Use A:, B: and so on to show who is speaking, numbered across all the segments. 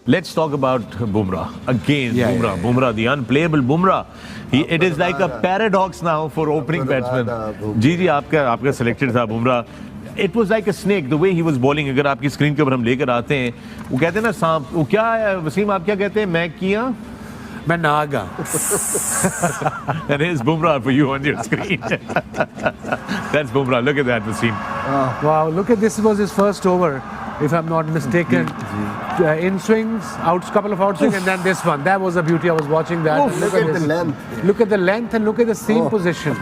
A: Let's talk about Bumrah again. Bumrah, the unplayable Bumrah. It is like a paradox now for opening batsmen. जी आपका selected था Bumrah. It was like a snake the way he was bowling. अगर आपकी screen के ऊपर हम लेकर आते हैं, वो कहते हैं ना सांप, वो क्या है वसीम, आप क्या कहते हैं? मैं किया,
B: मैं Naga.
A: And here's Bumrah for you on your screen. That's Bumrah. Look at that, Wasim.
B: Wow, look at this. Was his first over, if I'm not mistaken. In swings, couple of out swings, and then this one. That was a beauty. I was watching that.
C: Look at the length.
B: Look at the length and look at the seam position.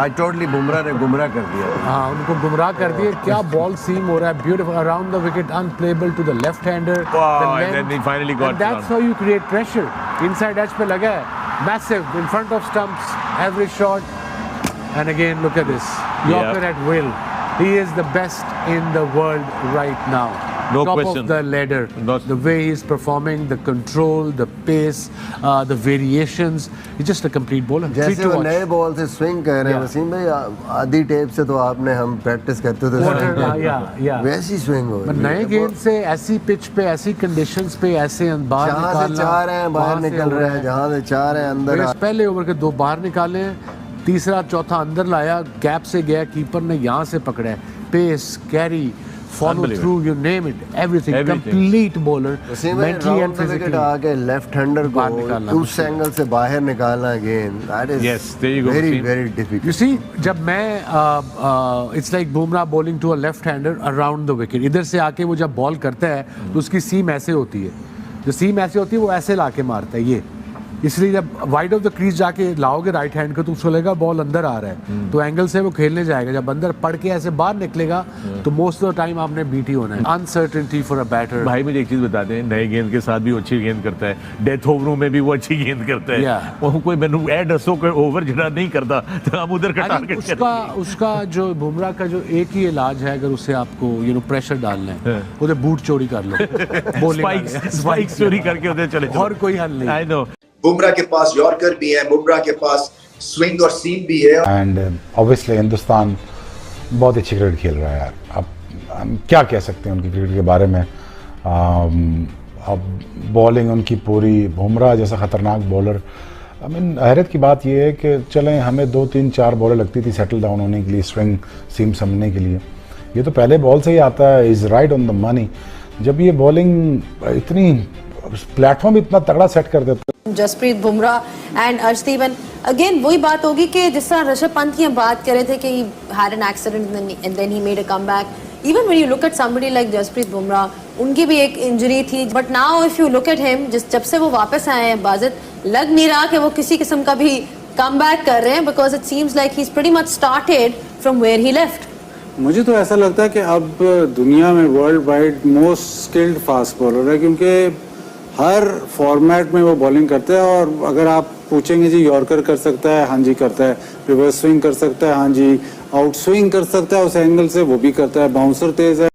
C: I totally Bumrah ने गुमराह कर दिया.
B: हाँ, उनको गुमराह कर दिया. क्या ball seam हो रहा है? Beautiful around the wicket, unplayable to the left-hander.
A: Wow, and then he finally got.
B: And that's how you create pressure. Inside edge पे लगा है. Massive in front of stumps. Every shot. And again, look at this. Yorker at will. He is the best in the world right now.
A: No
B: Top
A: question.
B: of the ladder. The way he's performing, the control, the pace, the variations. He's just a complete bowler.
C: जैसे वो नए ball से swing कर रहे हैं वसीम भाई, आधी tape से तो आपने हम प्रैक्टिस करते थे, वैसी स्विंग हो रही है.
B: नए गेंद से ऐसी पिच पे, ऐसी कंडीशंस पे, ऐसे बाहर
C: जहाँ से चाह रहे हैं बाहर निकल रहे हैं, जहाँ से चाह रहे हैं अंदर.
B: पहले ओवर के 2 बाहर निकाले, तीसरा चौथा अंदर लाया, गैप से गया, कीपर ने यहाँ से पकड़ा है. Pace, carry, follow through, you name it, everything. Complete bowler, mentally and physically.
C: आके लेफ्ट हैंडर को उस एंगल से बाहर निकालना गेंद, that is very very difficult.
B: You see, जब मैं it's like Bumrah bowling to a left hander around the wicket. इधर से आके वो जब बॉल करता है तो उसकी सीम ऐसे होती है, जो सीम ऐसे होती है वो ऐसे लाके मारता है ये. इसलिए जब वाइड ऑफ द क्रीज जाके लाओगे राइट हैंड को तो उसको लगेगा बॉल अंदर आ रहा है, तो एंगल से वो खेलने जाएगा. जब अंदर पड़ के ऐसे बाहर निकलेगा तो मोस्ट ऑफ द टाइम आपने बीट ही होना है. Uncertainty for a batter.
A: भाई मुझे एक चीज बता दें, नए गेंद के साथ भी अच्छी गेंद करता है, डेथ ओवरों में भी वो अच्छी गेंद करता है. वो कोई मैनू ए दसो कोई ओवर जरा नहीं करता तो हम उधर का टारगेट
B: उसका जो बुमराह का जो एक ही इलाज है, अगर उससे आपको प्रेशर डालना है, उधर बूट चोरी कर लो.
A: स्पाइक्स चोरी करके उधर चले,
B: और कोई हल नहीं.
A: I know.
D: बुमराह के पास यॉर्कर भी है, बुमराह के पास स्विंग और सीम भी है.
E: एंड ऑब्वियसली हिंदुस्तान बहुत अच्छी क्रिकेट खेल रहा है यार. अब हम क्या कह सकते हैं उनकी क्रिकेट के बारे में. अब बॉलिंग उनकी पूरी, बुमराह जैसा ख़तरनाक बॉलर. आई मीन हैरत की बात यह है कि चलें हमें 2 3 4 बॉलें लगती थी सेटल डाउन होने के लिए, स्विंग सीम समझने के लिए. ये तो पहले बॉल से ही आता है. Is right on the money. जब ये बॉलिंग इतनी प्लेटफॉर्म इतना तगड़ा सेट कर देता है.
F: Jasprit Bumrah and Arshdeep, and again वही बात होगी कि जिस तरह ऋषभ पंत की हम बात कर रहे थे कि he had an accident and then he made a comeback. Even when you look at somebody like Jasprit Bumrah, उनकी भी एक इंजरी थी, but now if you look at him, जब से वो वापस आए हैं बाजिद, लग नहीं रहा कि वो किसी किस्म का भी कमबैक कर रहे हैं, because it seems like he is pretty much started from where he left.
G: मुझे तो ऐसा लगता है कि अब दुनिया में world wide most skilled fast bowler है, क्योंकि हर फॉर्मेट में वो बॉलिंग करते हैं. और अगर आप पूछेंगे जी यॉर्कर कर सकता है, हाँ जी करता है. रिवर्स स्विंग कर सकता है, हाँ जी. आउट स्विंग कर सकता है उस एंगल से, वो भी करता है. बाउंसर तेज है.